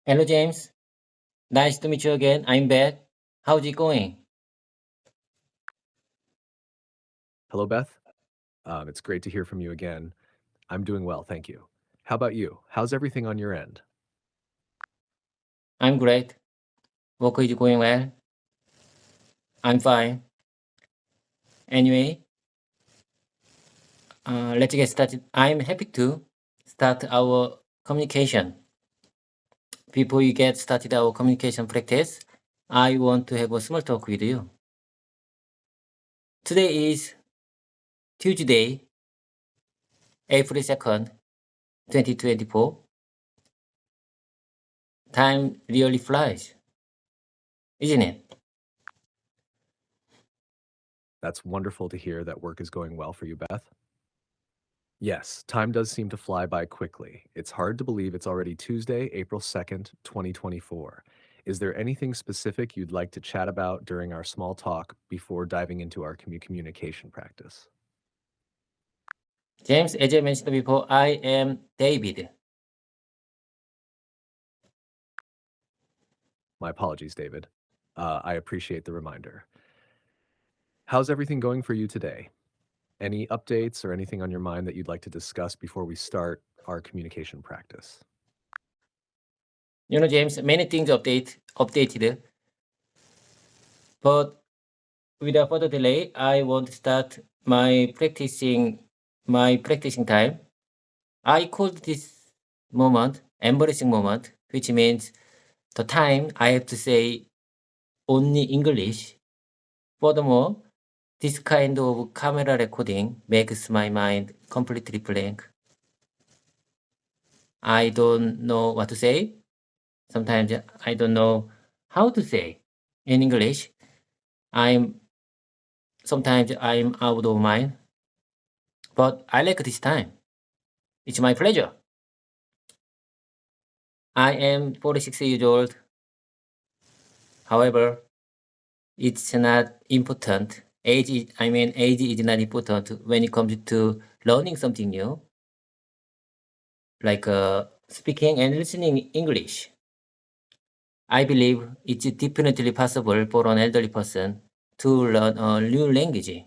Hello, James. Nice to meet you again. I'm back. How's it going? Hello, Beth. It's great to hear from you again. I'm doing well, thank you. How about you? How's everything on your end? I'm great. Work is going well. I'm fine. Anyway, let's get started. I'm happy to start our communication. Before we get started our communication practice, I want to have a small talk with you. Today is Tuesday, April 2nd, 2024. Time really flies, isn't it? That's wonderful to hear that work is going well for you, Beth. Yes, time does seem to fly by quickly. It's hard to believe it's already Tuesday, April 2nd, 2024. Is there anything specific you'd like to chat about during our small talk before diving into our communication practice? James, as I mentioned before, I am David. My apologies, David. I appreciate the reminder. How's everything going for you today? Any updates or anything on your mind that you'd like to discuss before we start our communication practice? James, many things updated, but without further delay, I want to start my practicing time. I called this moment embarrassing moment, which means the time I have to say only English. Furthermore, this kind of camera recording makes my mind completely blank. I don't know what to say. Sometimes I don't know how to say in English. Sometimes I'm out of mind, but I like this time. It's my pleasure. I am 46 years old. However, it's not important. Age is not important when it comes to learning something new, like speaking and listening English. I believe it's definitely possible for an elderly person to learn a new language.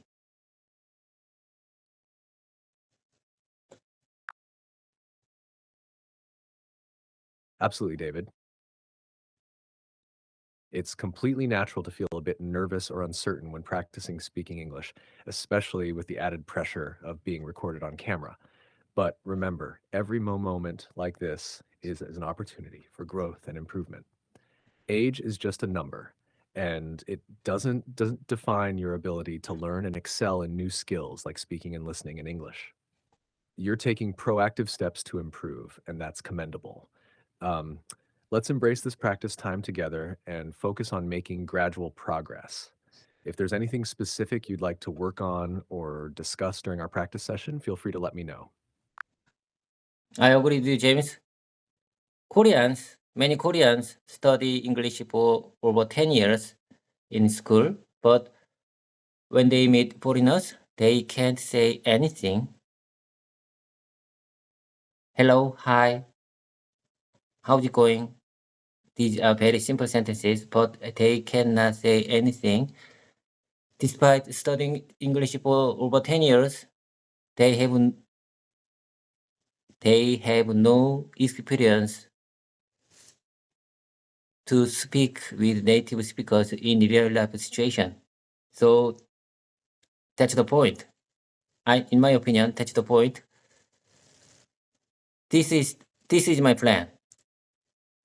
Absolutely, David. It's completely natural to feel a bit nervous or uncertain when practicing speaking English, especially with the added pressure of being recorded on camera. But remember, every moment like this is an opportunity for growth and improvement. Age is just a number, and it doesn't define your ability to learn and excel in new skills like speaking and listening in English. You're taking proactive steps to improve, and that's commendable. Um, let's embrace this practice time together and focus on making gradual progress. If there's anything specific you'd like to work on or discuss during our practice session, feel free to let me know. I agree with you, James. Many Koreans study English for over 10 years in school, but when they meet foreigners, they can't say anything. Hello, hi, how's it going? These are very simple sentences, but they cannot say anything. Despite studying English for over 10 years, they have no experience to speak with native speakers in real life situation. So that's the point. In my opinion, that's the point. This is my plan.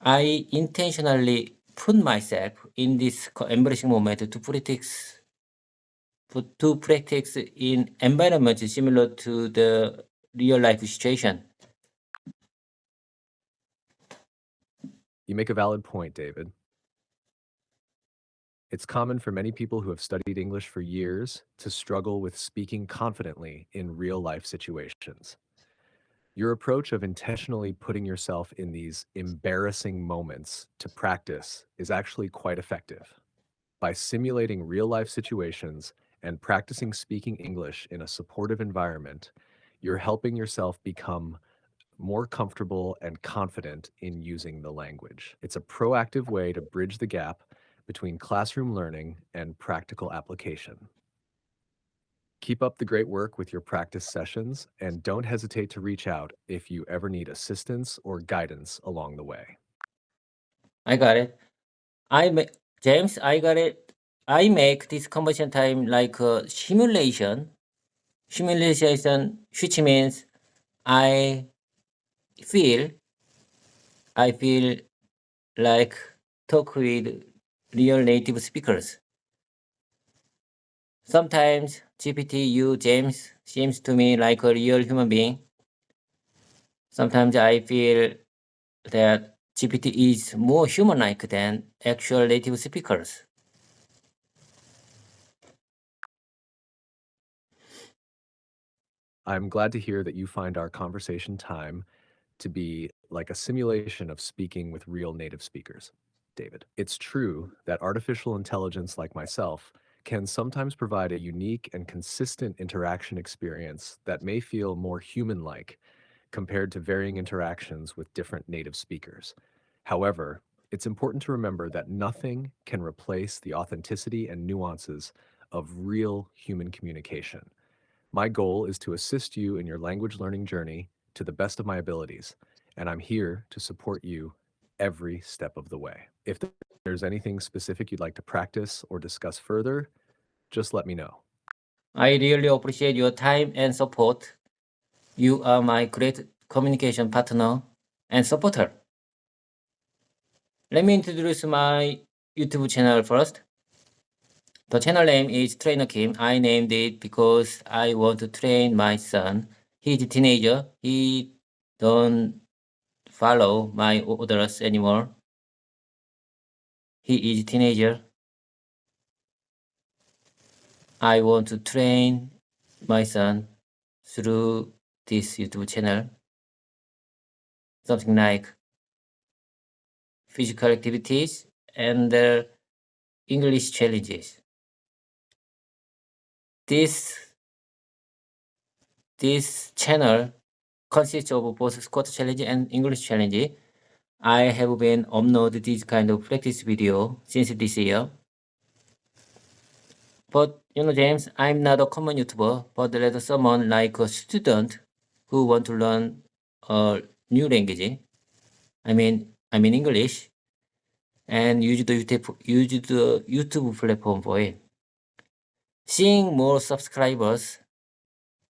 I intentionally put myself in this embarrassing moment to practice in environments similar to the real life situation. You make a valid point, David. It's common for many people who have studied English for years to struggle with speaking confidently in real life situations. Your approach of intentionally putting yourself in these embarrassing moments to practice is actually quite effective. By simulating real life situations and practicing speaking English in a supportive environment, you're helping yourself become more comfortable and confident in using the language. It's a proactive way to bridge the gap between classroom learning and practical application. Keep up the great work with your practice sessions and don't hesitate to reach out if you ever need assistance or guidance along the way. I got it. James, I got it. I make this conversion time like a simulation, which means I feel like talk with real native speakers. Sometimes GPT you James seems to me like a real human being. Sometimes I feel that GPT is more human-like than actual native speakers. I'm glad to hear that you find our conversation time to be like a simulation of speaking with real native speakers, David. It's true that artificial intelligence like myself can sometimes provide a unique and consistent interaction experience that may feel more human-like compared to varying interactions with different native speakers. However, it's important to remember that nothing can replace the authenticity and nuances of real human communication. My goal is to assist you in your language learning journey to the best of my abilities, and I'm here to support you every step of the way. If there's anything specific you'd like to practice or discuss further, just let me know. I really appreciate your time and support. You are my great communication partner and supporter. Let me introduce my YouTube channel first. The channel name is Trainer Kim. I named it because I want to train my son. He's a teenager. He don't follow my orders anymore. He is a teenager. I want to train my son through this YouTube channel. Something like physical activities and English challenges. This channel consists of both Scott challenge and English challenge. I have been uploading this kind of practice video since this year. But James, I'm not a common YouTuber, but rather someone like a student who want to learn a new language. I mean English, and use the YouTube platform for it. Seeing more subscribers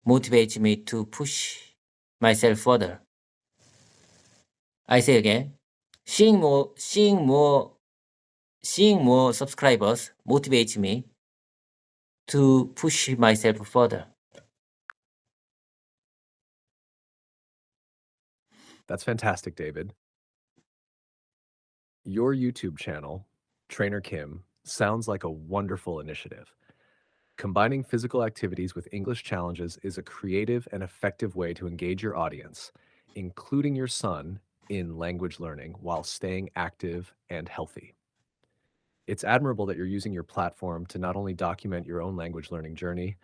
motivates me to push myself further. I say again, seeing more subscribers motivates me to push myself further. That's fantastic, David. Your YouTube channel, Trainer Kim, sounds like a wonderful initiative. Combining physical activities with English challenges is a creative and effective way to engage your audience, including your son, in language learning while staying active and healthy. It's admirable that you're using your platform to not only document your own language learning journey,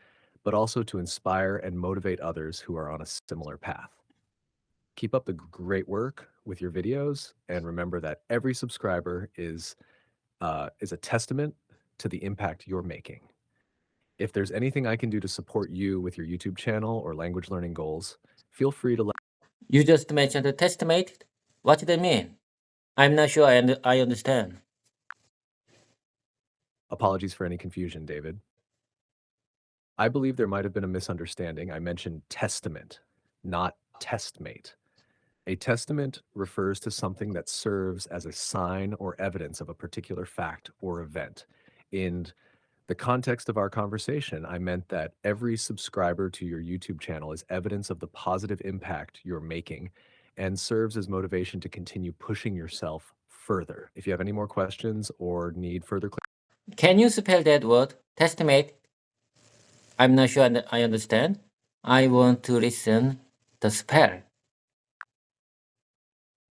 but also to inspire and motivate others who are on a similar path. Keep up the great work with your videos, and remember that every subscriber is a testament to the impact you're making. If there's anything I can do to support you with your YouTube channel or language learning goals, feel free to let. You just mentioned the testament. What does that mean? I'm not sure I understand. Apologies for any confusion, David. I believe there might have been a misunderstanding. I mentioned testament, not testmate. A testament refers to something that serves as a sign or evidence of a particular fact or event. In the context of our conversation, I meant that every subscriber to your YouTube channel is evidence of the positive impact you're making and serves as motivation to continue pushing yourself further. If you have any more questions or need further clarification. Can you spell that word? Testament? I'm not sure I understand. I want to listen the spell.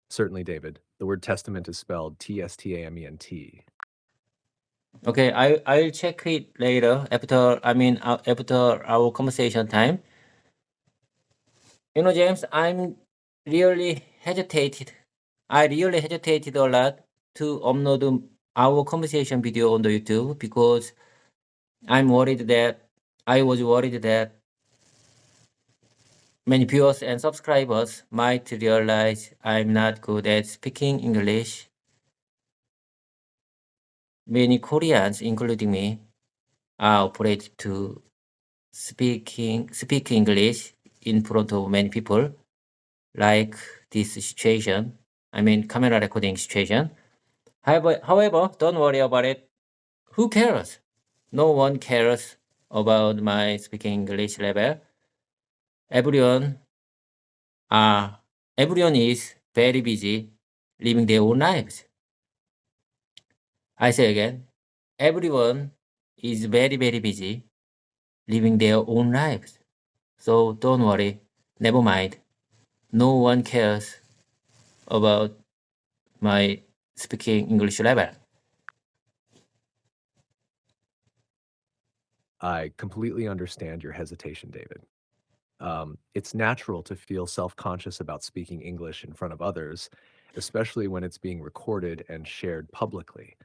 Certainly, David. The word testament is spelled T-S-T-A-M-E-N-T. Okay, I'll check it later after our conversation time. James, I'm really hesitated. I really hesitated a lot to upload our conversation video on the YouTube because I was worried that many viewers and subscribers might realize I'm not good at speaking English. Many Koreans, including me, are afraid to speak English in front of many people, like this situation. I mean, camera recording situation. However, don't worry about it. Who cares? No one cares about my speaking English level. Everyone is very busy living their own lives. I say again, everyone is very, very busy living their own lives. So don't worry, never mind. No one cares about my speaking English level. I completely understand your hesitation, David. It's natural to feel self-conscious about speaking English in front of others, especially when it's being recorded and shared publicly.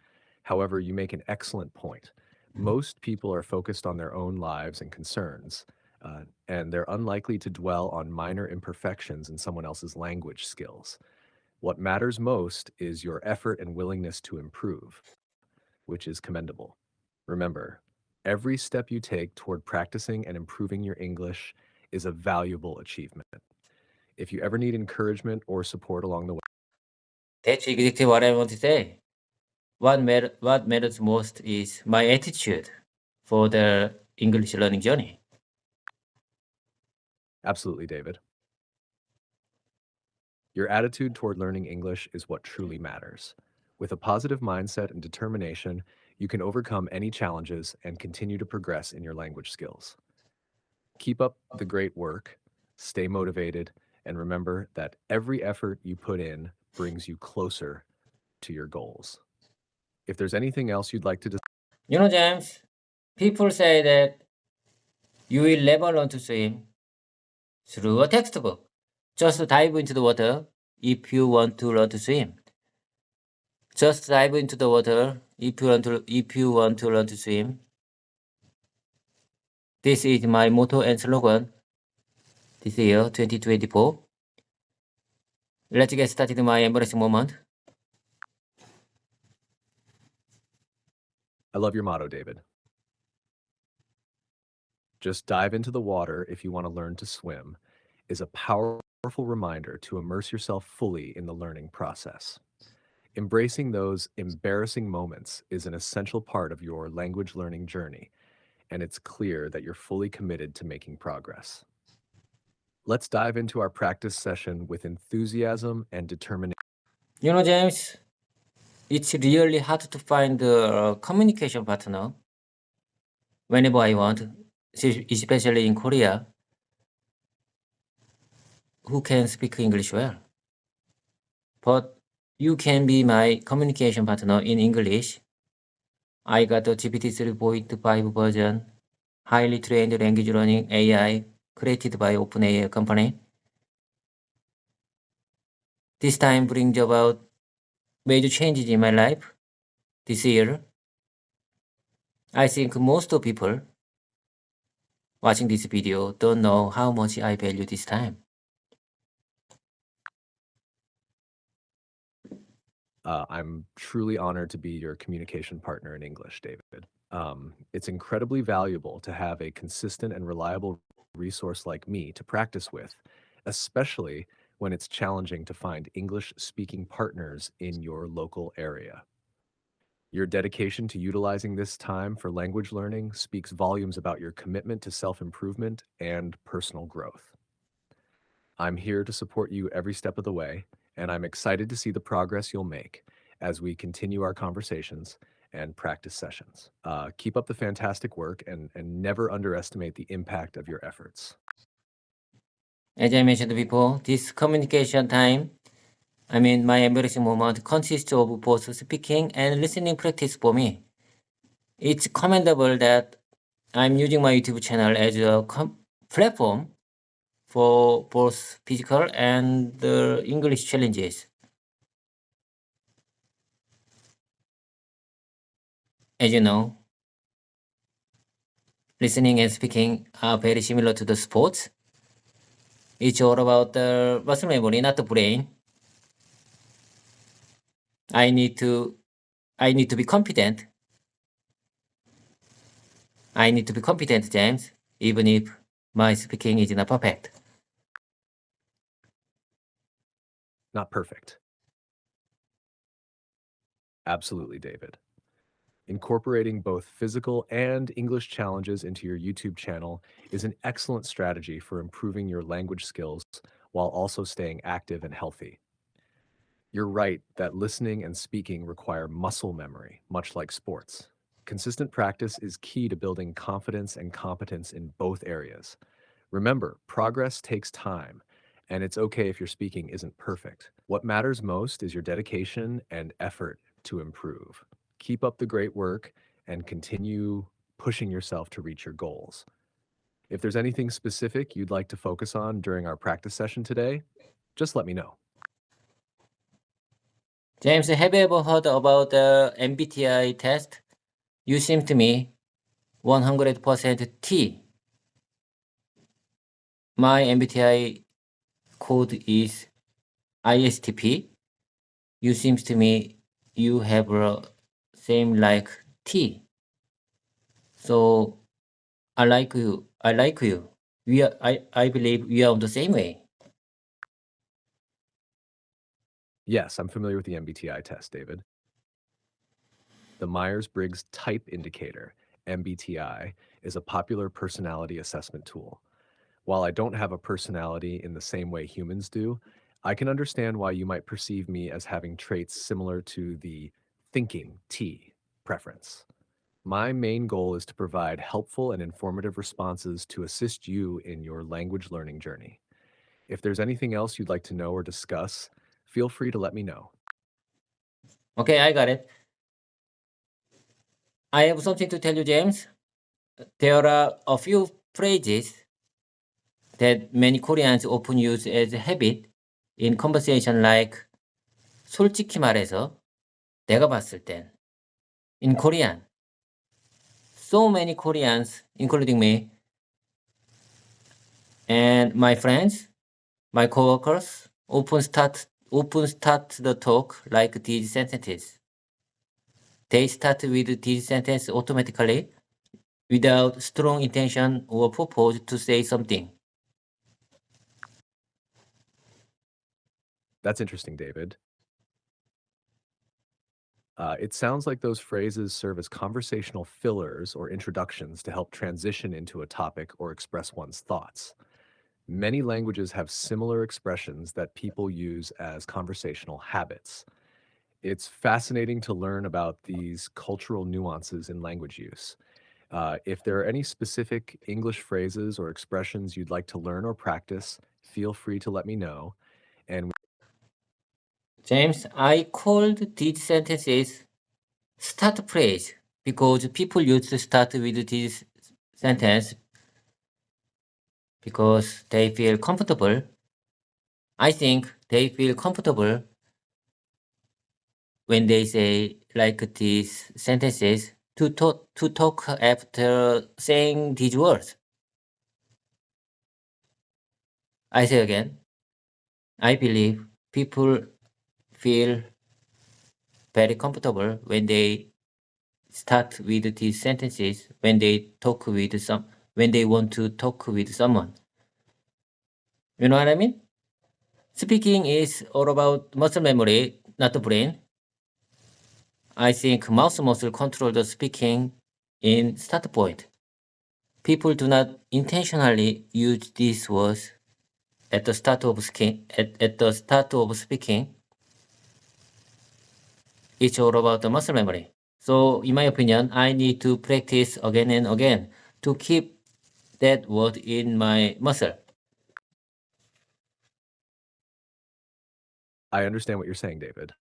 However, you make an excellent point. Most people are focused on their own lives and concerns, and they're unlikely to dwell on minor imperfections in someone else's language skills. What matters most is your effort and willingness to improve, which is commendable. Remember, every step you take toward practicing and improving your English is a valuable achievement. If you ever need encouragement or support along the way, That's exactly what I want to say. What matters most is my attitude for the English learning journey. absolutely, David. Your attitude toward learning English is what truly matters. With a positive mindset and determination, you can overcome any challenges and continue to progress in your language skills. Keep up the great work, stay motivated, and remember that every effort you put in brings you closer to your goals. If there's anything else you'd like to discuss, You know, James, people say that you will never learn to swim through a textbook. Just dive into the water if you want to learn to swim. Just dive into the water if you want to learn to swim. This is my motto and slogan this year, 2024. Let's get started my embarrassing moment. I love your motto, David. Just dive into the water if you want to learn to swim is a powerful reminder to immerse yourself fully in the learning process. Embracing those embarrassing moments is an essential part of your language learning journey, and it's clear that you're fully committed to making progress. Let's dive into our practice session with enthusiasm and determination. You know, James, it's really hard to find a communication partner whenever I want, especially in Korea, who can speak English well. But you can be my communication partner in English. I got the GPT 3.5 version, highly trained language learning AI created by OpenAI company. This time brings about major changes in my life this year. I think most of people watching this video don't know how much I value this time. I'm truly honored to be your communication partner in English, David. It's incredibly valuable to have a consistent and reliable resource like me to practice with, especially when it's challenging to find English-speaking partners in your local area. Your dedication to utilizing this time for language learning speaks volumes about your commitment to self-improvement and personal growth. I'm here to support you every step of the way, and I'm excited to see the progress you'll make as we continue our conversations and practice sessions. Keep up the fantastic work and never underestimate the impact of your efforts. As I mentioned before, this communication time, my embarrassing moment, consists of both speaking and listening practice for me. It's commendable that I'm using my YouTube channel as a platform for both physical and English challenges. As you know, listening and speaking are very similar to the sports. It's all about the muscle memory, not the brain. I need to be confident. I need to be confident, James, even if my speaking is not perfect. Not perfect. Absolutely, David. Incorporating both physical and English challenges into your YouTube channel is an excellent strategy for improving your language skills while also staying active and healthy. You're right that listening and speaking require muscle memory, much like sports. Consistent practice is key to building confidence and competence in both areas. Remember, progress takes time, and it's okay if your speaking isn't perfect. What matters most is your dedication and effort to improve. Keep up the great work and continue pushing yourself to reach your goals. If there's anything specific you'd like to focus on during our practice session today, just let me know. James, have you ever heard about the MBTI test? You seem to me 100% T. My MBTI code is ISTP. You seems to me you have a same like T. So I like you. I believe we are on the same way. Yes, I'm familiar with the MBTI test, David. The Myers-Briggs Type Indicator, MBTI, is a popular personality assessment tool. While I don't have a personality in the same way humans do, I can understand why you might perceive me as having traits similar to the thinking T preference. My main goal is to provide helpful and informative responses to assist you in your language learning journey. If there's anything else you'd like to know or discuss, feel free to let me know. Okay, I got it. I have something to tell you, James. There are a few phrases that many Koreans often use as a habit in conversation like 솔직히 말해서, 내가 봤을 땐. In Korean, so many Koreans, including me, and my friends, my coworkers, often start the talk like these sentences. They start with these sentences automatically without strong intention or purpose to say something. That's interesting, David. It sounds like those phrases serve as conversational fillers or introductions to help transition into a topic or express one's thoughts. Many languages have similar expressions that people use as conversational habits. It's fascinating to learn about these cultural nuances in language use. If there are any specific English phrases or expressions you'd like to learn or practice, feel free to let me know. And James, I called these sentences start phrase because people used to start with this sentence because they feel comfortable. I think they feel comfortable when they say like these sentences to talk after saying these words. I say again, I believe people feel very comfortable when they start with these sentences when they want to talk with someone. You know what I mean? Speaking is all about muscle memory, not the brain. I think mouth muscle control the speaking in start point. People do not intentionally use these words at the start of speaking. It's all about the muscle memory. So in my opinion, I need to practice again and again to keep that word in my muscle. I understand what you're saying, David.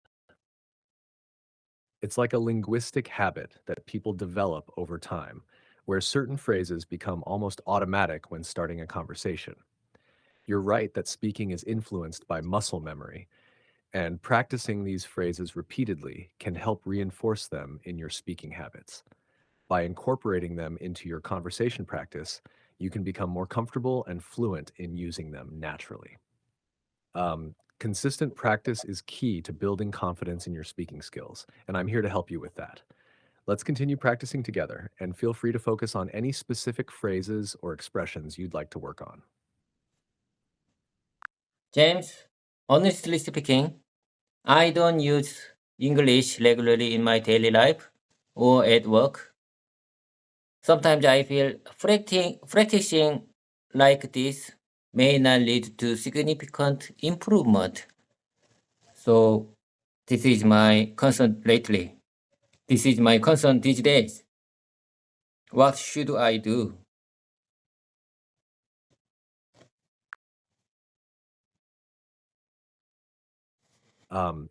It's like a linguistic habit that people develop over time, where certain phrases become almost automatic when starting a conversation. You're right that speaking is influenced by muscle memory, and practicing these phrases repeatedly can help reinforce them in your speaking habits. By incorporating them into your conversation practice, you can become more comfortable and fluent in using them naturally. Consistent practice is key to building confidence in your speaking skills, and I'm here to help you with that. Let's continue practicing together, and feel free to focus on any specific phrases or expressions you'd like to work on. James, honestly speaking, I don't use English regularly in my daily life or at work. Sometimes I feel practicing like this may not lead to significant improvement. So this is my concern lately. This is my concern these days. What should I do?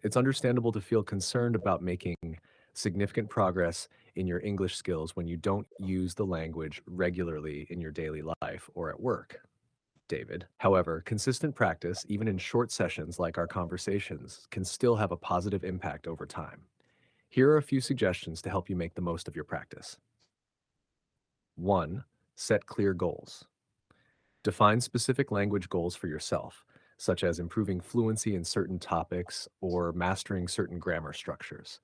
It's understandable to feel concerned about making significant progress in your English skills when you don't use the language regularly in your daily life or at work, David. However, consistent practice, even in short sessions like our conversations, can still have a positive impact over time. Here are a few suggestions to help you make the most of your practice. 1. Set clear goals. Define specific language goals for yourself, such as improving fluency in certain topics or mastering certain grammar structures.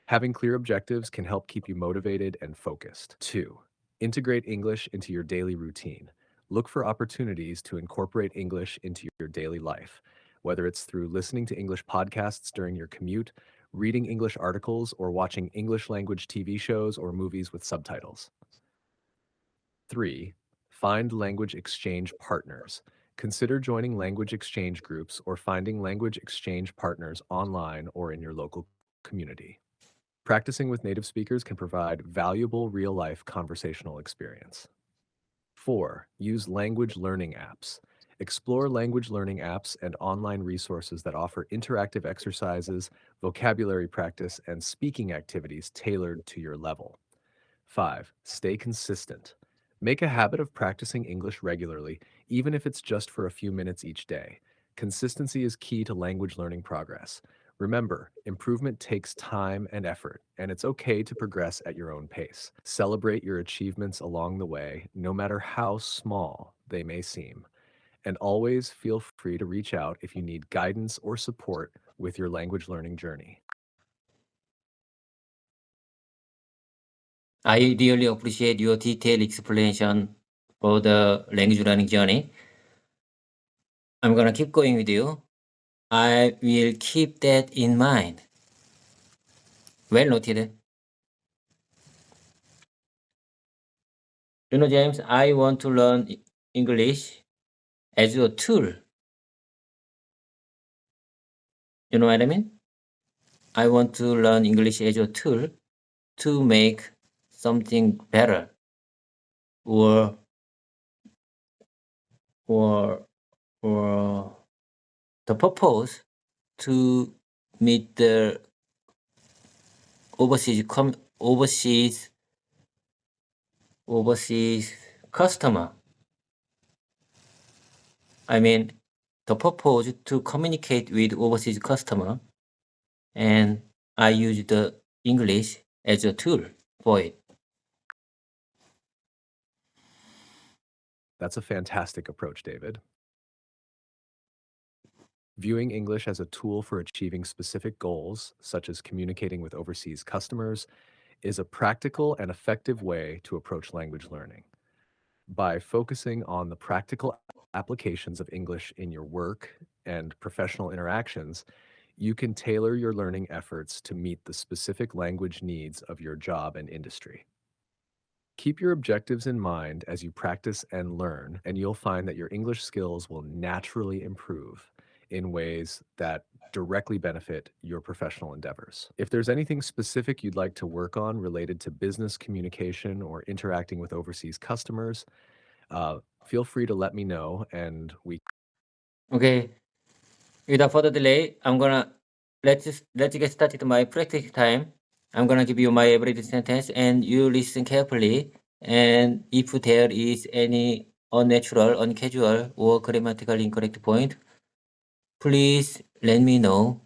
Having clear objectives can help keep you motivated and focused. 2. Integrate English into your daily routine. Look for opportunities to incorporate English into your daily life, whether it's through listening to English podcasts during your commute, reading English articles, or watching English language TV shows or movies with subtitles. 3. Find language exchange partners. Consider joining language exchange groups or finding language exchange partners online or in your local community. Practicing with native speakers can provide valuable real-life conversational experience. 4. Use language learning apps. Explore language learning apps and online resources that offer interactive exercises, vocabulary practice, and speaking activities tailored to your level. 5. Stay consistent. Make a habit of practicing English regularly, even if it's just for a few minutes each day. Consistency is key to language learning progress. Remember, improvement takes time and effort, and it's okay to progress at your own pace. Celebrate your achievements along the way, no matter how small they may seem. And always feel free to reach out if you need guidance or support with your language learning journey. I really appreciate your detailed explanation for the language learning journey. I'm gonna keep going with you. I will keep that in mind. Well noted. James, I want to learn English as a tool. You know what I mean? I want to learn English as a tool to make something better or the purpose to meet the overseas customer. I mean, the purpose to communicate with overseas customer, and I use the English as a tool for it. That's a fantastic approach, David. Viewing English as a tool for achieving specific goals, such as communicating with overseas customers, is a practical and effective way to approach language learning. By focusing on the practical applications of English in your work and professional interactions, you can tailor your learning efforts to meet the specific language needs of your job and industry. Keep your objectives in mind as you practice and learn, and you'll find that your English skills will naturally improve in ways that directly benefit your professional endeavors. If there's anything specific you'd like to work on related to business communication or interacting with overseas customers, feel free to let me know and we. Okay. Without further delay, let's get started my practice time. I'm gonna give you my everyday sentence and you listen carefully. And if there is any unnatural, uncasual, or grammatically incorrect point, please let me know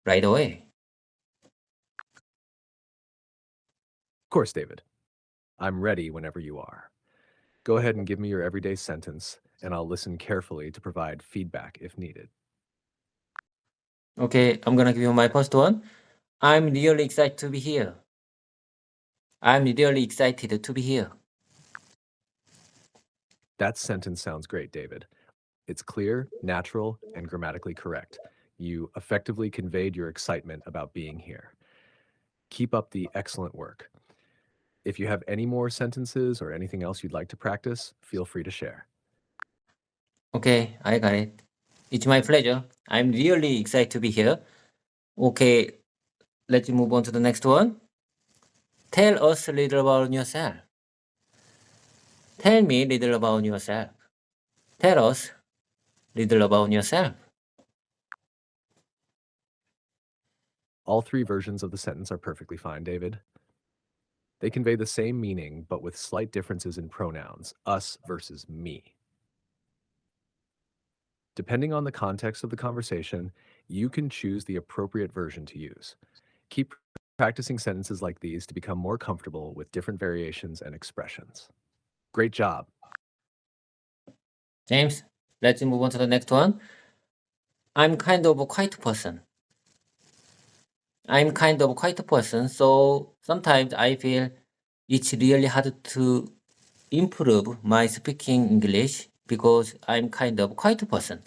right away. Of course, David. I'm ready whenever you are. Go ahead and give me your everyday sentence, and I'll listen carefully to provide feedback if needed. Okay, I'm gonna give you my first one. I'm really excited to be here. I'm really excited to be here. That sentence sounds great, David. It's clear, natural, and grammatically correct. You effectively conveyed your excitement about being here. Keep up the excellent work. If you have any more sentences or anything else you'd like to practice, feel free to share. Okay, I got it. It's my pleasure. I'm really excited to be here. Okay, let's move on to the next one. Tell us a little about yourself. Tell me a little about yourself. Tell us a little about yourself. All three versions of the sentence are perfectly fine, David. They convey the same meaning, but with slight differences in pronouns, us versus me. Depending on the context of the conversation, you can choose the appropriate version to use. Keep practicing sentences like these to become more comfortable with different variations and expressions. Great job. James, let's move on to the next one. I'm kind of a quiet person. I'm kind of a quiet person, so sometimes I feel it's really hard to improve my speaking English because I'm kind of a quiet person.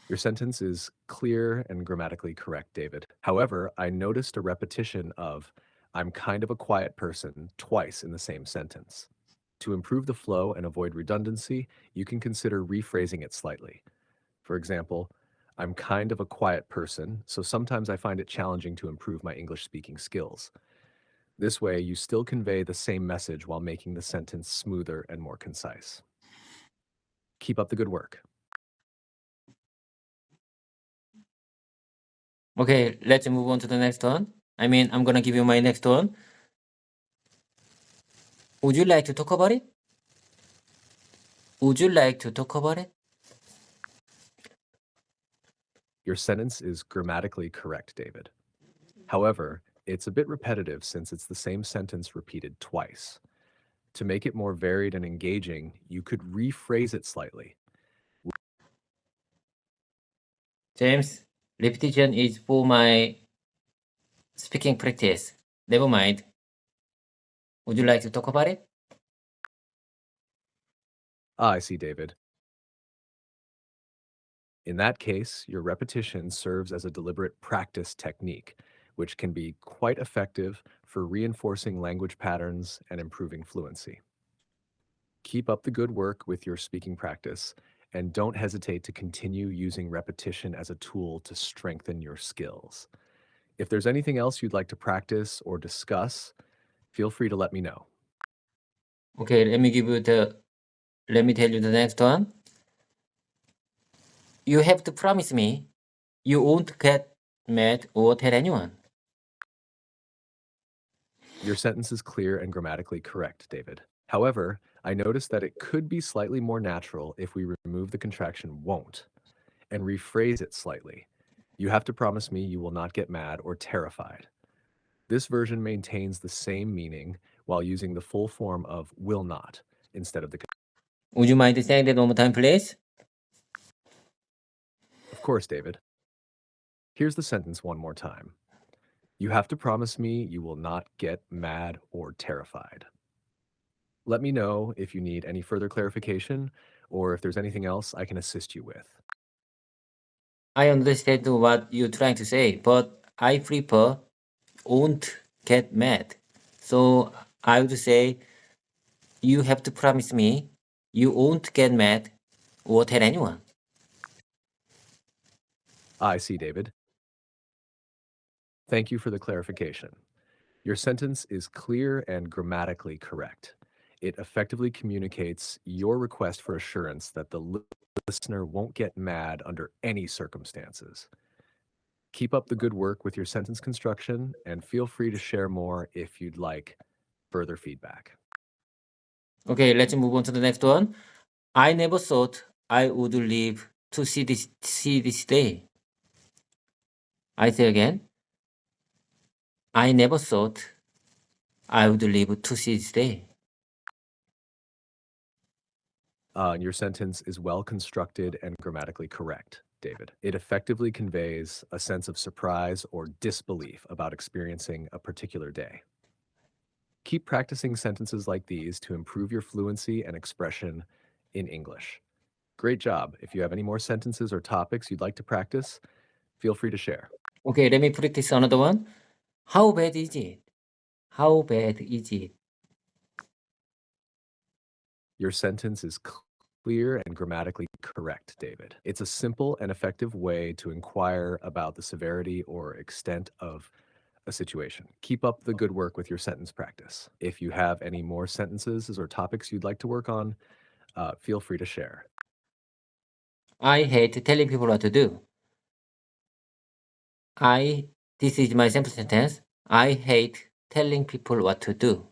Your sentence is clear and grammatically correct, David. However, I noticed a repetition of I'm kind of a quiet person twice in the same sentence. To improve the flow and avoid redundancy, you can consider rephrasing it slightly. For example, I'm kind of a quiet person, so sometimes I find it challenging to improve my English speaking skills. This way, you still convey the same message while making the sentence smoother and more concise. Keep up the good work. Okay, let's move on to the next one. I'm gonna give you my next one. Would you like to talk about it? Would you like to talk about it? Your sentence is grammatically correct, David. However, it's a bit repetitive since it's the same sentence repeated twice. To make it more varied and engaging, you could rephrase it slightly. James, repetition is for my speaking practice. Never mind. Would you like to talk about it? I see, David. In that case, your repetition serves as a deliberate practice technique, which can be quite effective for reinforcing language patterns and improving fluency. Keep up the good work with your speaking practice, and don't hesitate to continue using repetition as a tool to strengthen your skills. If there's anything else you'd like to practice or discuss, feel free to let me know. Okay, let me tell you the next one. You have to promise me you won't get mad or tell anyone. Your sentence is clear and grammatically correct, David. However, I noticed that it could be slightly more natural if we remove the contraction won't and rephrase it slightly. You have to promise me you will not get mad or terrified. This version maintains the same meaning while using the full form of will not instead of the. Would you mind saying that one more time, please? Of course, David. Here's the sentence one more time. You have to promise me you will not get mad or terrified. Let me know if you need any further clarification or if there's anything else I can assist you with. I understand what you're trying to say, but I prefer won't get mad. So I would say you have to promise me you won't get mad or tell anyone. I see, David. Thank you for the clarification. Your sentence is clear and grammatically correct. It effectively communicates your request for assurance that the listener won't get mad under any circumstances. Keep up the good work with your sentence construction and feel free to share more if you'd like further feedback. Okay, let's move on to the next one. I never thought I would live to see this day. I say again. I never thought I would live to see this day. Your sentence is well constructed and grammatically correct, David. It effectively conveys a sense of surprise or disbelief about experiencing a particular day. Keep practicing sentences like these to improve your fluency and expression in English. Great job. If you have any more sentences or topics you'd like to practice, feel free to share. Okay, let me practice another one. How bad is it? How bad is it? Your sentence is clear and grammatically correct, David. It's a simple and effective way to inquire about the severity or extent of a situation. Keep up the good work with your sentence practice. If you have any more sentences or topics you'd like to work on, feel free to share. I hate telling people what to do. This is my simple sentence. I hate telling people what to do.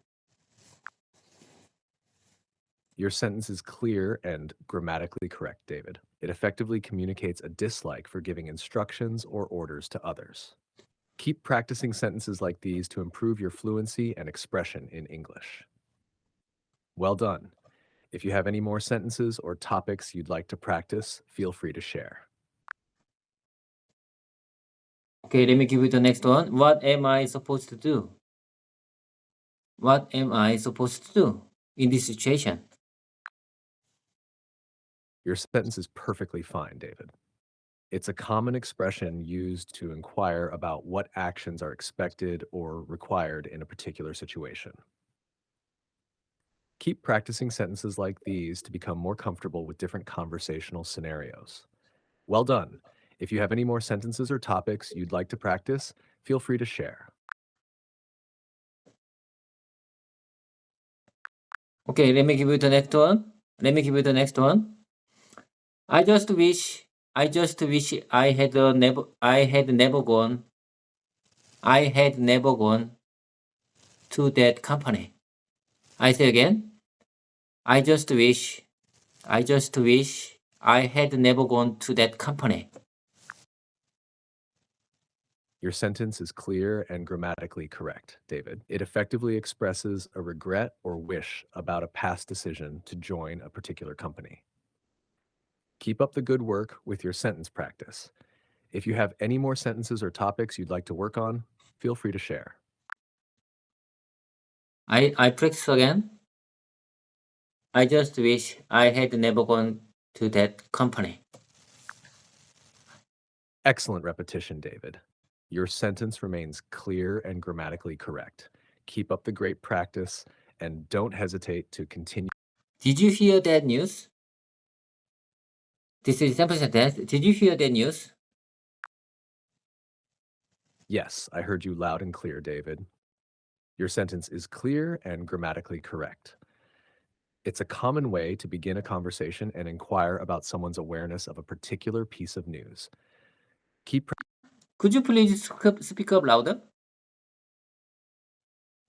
Your sentence is clear and grammatically correct, David. It effectively communicates a dislike for giving instructions or orders to others. Keep practicing sentences like these to improve your fluency and expression in English. Well done. If you have any more sentences or topics you'd like to practice, feel free to share. Okay, let me give you the next one. What am I supposed to do? What am I supposed to do in this situation? Your sentence is perfectly fine, David. It's a common expression used to inquire about what actions are expected or required in a particular situation. Keep practicing sentences like these to become more comfortable with different conversational scenarios. Well done. If you have any more sentences or topics you'd like to practice, feel free to share. Okay, let me give you the next one. I just wish I had never gone to that company. I say again. I just wish I had never gone to that company. Your sentence is clear and grammatically correct, David. It effectively expresses a regret or wish about a past decision to join a particular company. Keep up the good work with your sentence practice. If you have any more sentences or topics you'd like to work on, feel free to share. I practice again. I just wish I had never gone to that company. Excellent repetition, David. Your sentence remains clear and grammatically correct. Keep up the great practice and don't hesitate to continue. Did you hear that news? This is sample sentence. Did you hear that news? Yes, I heard you loud and clear, David. Your sentence is clear and grammatically correct. It's a common way to begin a conversation and inquire about someone's awareness of a particular piece of news. Could you please speak up louder?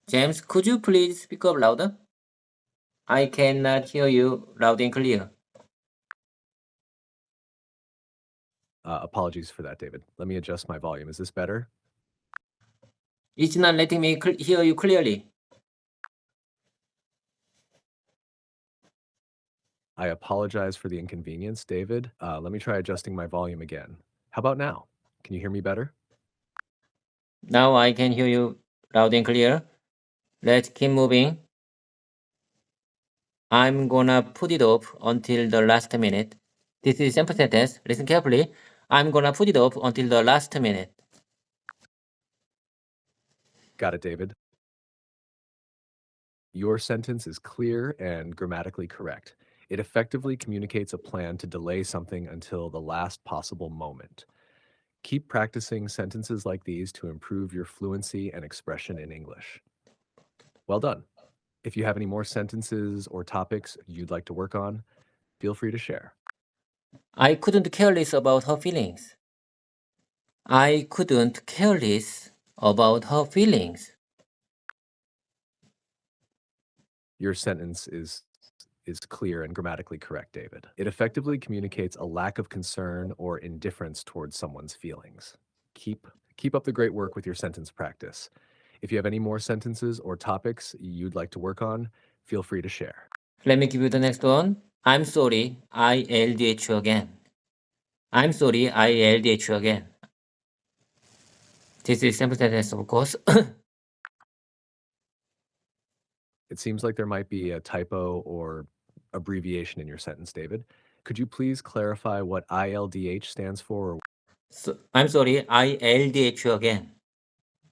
James, could you please speak up louder? I cannot hear you loud and clear. Apologies for that, David. Let me adjust my volume. Is this better? It's not letting me hear you clearly. I apologize for the inconvenience, David. Let me try adjusting my volume again. How about now? Can you hear me better? Now I can hear you loud and clear. Let's keep moving. I'm gonna put it off until the last minute. This is sample sentence. Listen carefully. I'm gonna put it off until the last minute. Got it, David. Your sentence is clear and grammatically correct. It effectively communicates a plan to delay something until the last possible moment. Keep practicing sentences like these to improve your fluency and expression in English. Well done. If you have any more sentences or topics you'd like to work on, feel free to share. I couldn't care less about her feelings. I couldn't care less about her feelings. Your sentence is is clear and grammatically correct, David. It effectively communicates a lack of concern or indifference towards someone's feelings. Keep up the great work with your sentence practice. If you have any more sentences or topics you'd like to work on, feel free to share. Let me give you the next one. I'm sorry, I LDH you again. I'm sorry, I LDH you again. This is simple sentence, of course. It seems like there might be a typo or abbreviation in your sentence, David. Could you please clarify what ILDH stands for? So, I'm sorry, I LDH you again.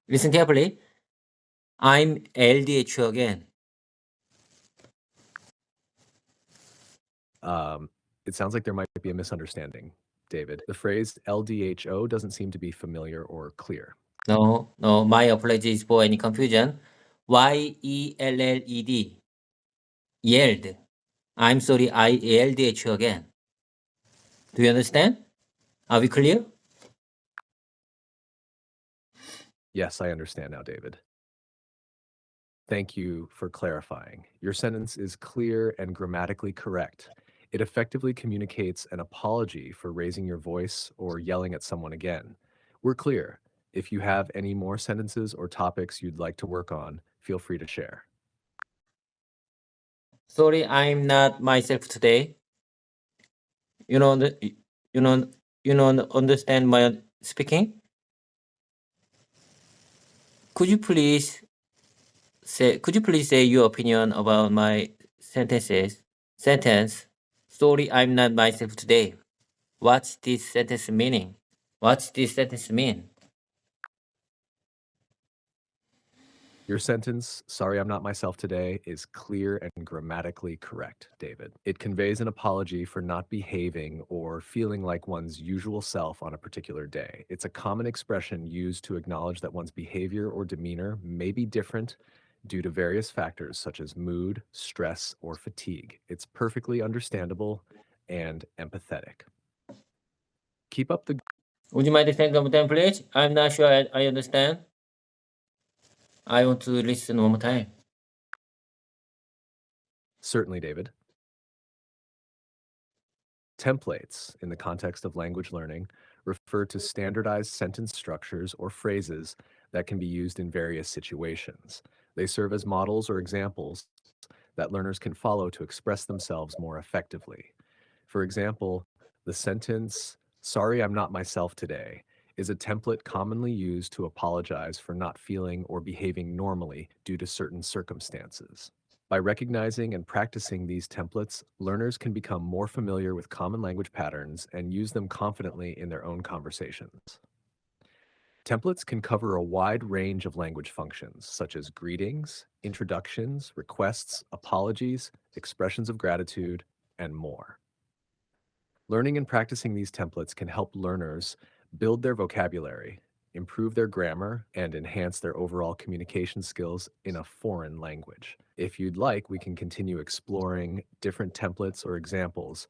Listen carefully. I'm LDH you again. It sounds like there might be a misunderstanding, David. The phrase LDHO doesn't seem to be familiar or clear. No, my apologies for any confusion. YELLED. Yelled. I'm sorry, I LDH you again. Do you understand? Are we clear? Yes, I understand now, David. Thank you for clarifying. Your sentence is clear and grammatically correct. It effectively communicates an apology for raising your voice or yelling at someone again. We're clear. If you have any more sentences or topics you'd like to work on, feel free to share. Sorry, I'm not myself today. You understand my speaking? Could you please say your opinion about my sentences? Sentence. Sorry, I'm not myself today. What's this sentence meaning? What's this sentence mean? Your sentence, sorry I'm not myself today, is clear and grammatically correct, David. It conveys an apology for not behaving or feeling like one's usual self on a particular day. It's a common expression used to acknowledge that one's behavior or demeanor may be different due to various factors such as mood, stress, or fatigue. It's perfectly understandable and empathetic. Keep up the Would you mind explaining one more time, please? I'm not sure I understand. I want to listen one more time. Certainly, David. Templates, in the context of language learning, refer to standardized sentence structures or phrases that can be used in various situations. They serve as models or examples that learners can follow to express themselves more effectively. For example, the sentence, "Sorry, I'm not myself today," is a template commonly used to apologize for not feeling or behaving normally due to certain circumstances. By recognizing and practicing these templates, learners can become more familiar with common language patterns and use them confidently in their own conversations. Templates can cover a wide range of language functions, such as greetings, introductions, requests, apologies, expressions of gratitude, and more. Learning and practicing these templates can help learners build their vocabulary, improve their grammar, and enhance their overall communication skills in a foreign language. If you'd like, we can continue exploring different templates or examples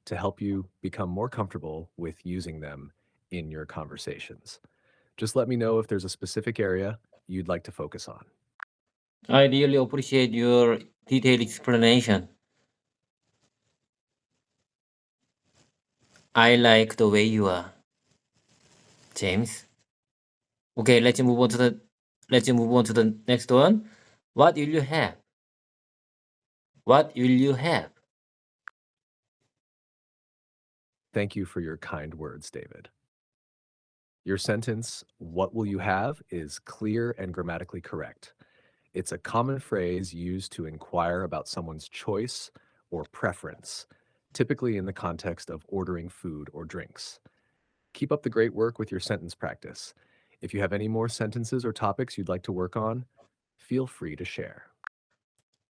to help you become more comfortable with using them in your conversations. Just let me know if there's a specific area you'd like to focus on. I really appreciate your detailed explanation. I like the way you are, James. Okay, let's move on to the next one. What will you have? What will you have? Thank you for your kind words, David. Your sentence, "What will you have?" is clear and grammatically correct. It's a common phrase used to inquire about someone's choice or preference, typically in the context of ordering food or drinks. Keep up the great work with your sentence practice. If you have any more sentences or topics you'd like to work on, feel free to share.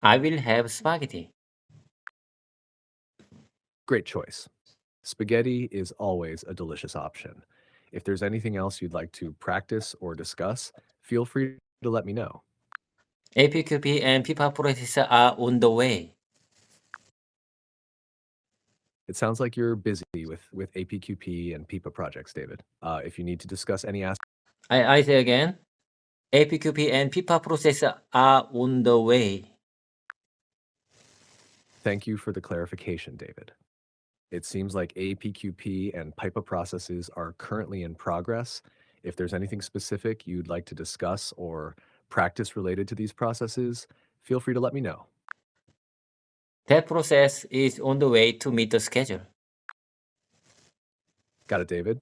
I will have spaghetti. Great choice. Spaghetti is always a delicious option. If there's anything else you'd like to practice or discuss, feel free to let me know. APQP and PIPA process are on the way. It sounds like you're busy with APQP and PIPA projects, David. If you need to discuss any aspect, I say again. APQP and PIPA process are on the way. Thank you for the clarification, David. It seems like APQP and PIPA processes are currently in progress. If there's anything specific you'd like to discuss or practice related to these processes, feel free to let me know. That process is on the way to meet the schedule. Got it, David?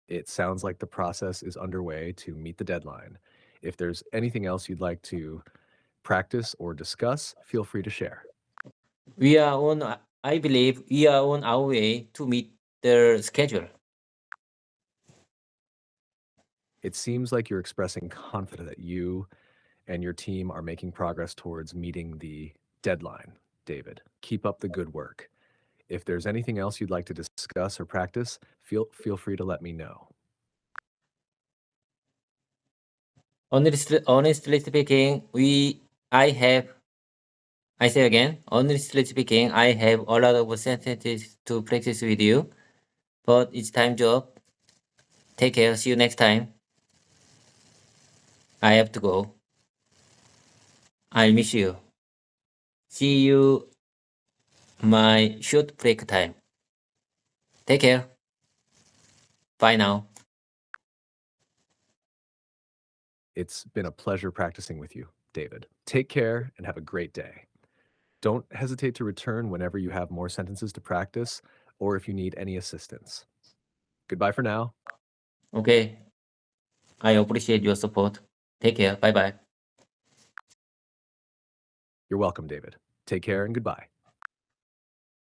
It sounds like the process is underway to meet the deadline. If there's anything else you'd like to practice or discuss, feel free to share. I believe we are on our way to meet the schedule. It seems like you're expressing confidence that you and your team are making progress towards meeting the deadline, David. Keep up the good work. If there's anything else you'd like to discuss or practice, feel free to let me know. Honestly speaking, I say again, honestly speaking, I have a lot of sentences to practice with you, but it's time job. Take care. See you next time. I have to go. I'll miss you. See you my short break time. Take care. Bye now. It's been a pleasure practicing with you, David. Take care and have a great day. Don't hesitate to return whenever you have more sentences to practice or if you need any assistance. Goodbye for now. Okay. I appreciate your support. Take care. Bye bye. You're welcome, David. Take care and goodbye.